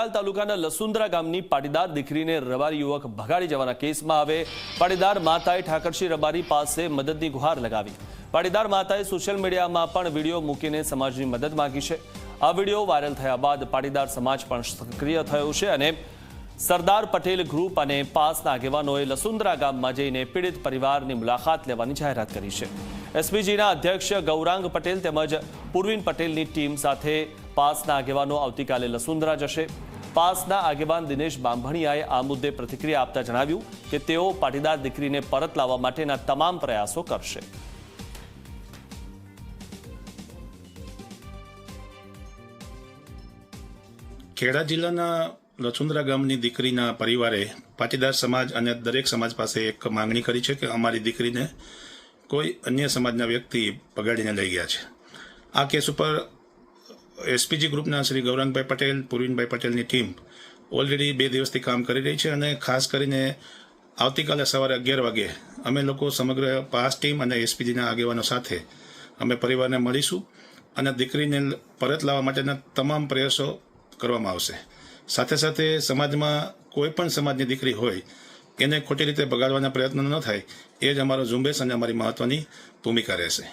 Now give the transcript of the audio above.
બોટાદ તાલુકાના લસુંદરા ગામની પાટીદાર દીકરીને રબારી યુવક ભગાડી જવાના કેસમાં હવે પાટીદાર માતાએ ઠાકરસિંહ રબારી પાસે મદદની ગુહાર લગાવી। પાટીદાર માતાએ સોશિયલ મીડિયામાં પણ વિડીયો મૂકીને સમાજની મદદ માંગી છે। આ વિડીયો વાયરલ થયા બાદ પાટીદાર સમાજ પણ સક્રિય થયો છે અને સરદાર પટેલ ગ્રુપ અને પાસના આગેવાનોએ લસુંદરા ગામમાં જઈને પીડિત પરિવારની મુલાકાત લેવાની જાહેરાત કરી છે। એસપીજીના અધ્યક્ષ ગૌરાંગ પટેલ તેમજ પૂર્વિન પટેલની ટીમ સાથે પાસના આગેવાનો આવતીકાલે લસુંદરા જશે। પાસના આગેવાન દિનેશ બાંભણિયાએ આ મુદ્દે પ્રતિક્રિયા આપતા જણાવ્યું કે તેઓ પાટીદાર દીકરીને પરત લાવવા માટેના તમામ પ્રયાસો કરશે। ખેડા જિલ્લાના લસુંદરા ગામની દીકરીના પરિવારે પાટીદાર સમાજ અને દરેક સમાજ પાસે એક માંગણી કરી છે કે અમારી દીકરીને કોઈ અન્ય સમાજના વ્યક્તિ પગાડીને લઈ ગયા છે। આ કેસ ઉપર એસપીજી ગ્રુપના શ્રી ગૌરાંગભાઈ પટેલ, પૂર્વિનભાઈ પટેલની ટીમ ઓલરેડી 2 દિવસથી કામ કરી રહી છે અને ખાસ કરીને આવતીકાલે સવારે 11 વાગે અમે લોકો સમગ્ર પાસ ટીમ અને એસપીજીના આગેવાનો સાથે અમે પરિવારને મળીશું અને દીકરીને પરત લાવવા માટેના તમામ પ્રયાસો કરવામાં આવશે। સાથે સાથે સમાજમાં કોઈ પણ સમાજની દીકરી હોય એને ખોટી રીતે બગાડવાના પ્રયત્નો ન થાય એ જ અમારો ઝુંબેશ અને અમારી મહત્વની ભૂમિકા રહેશે।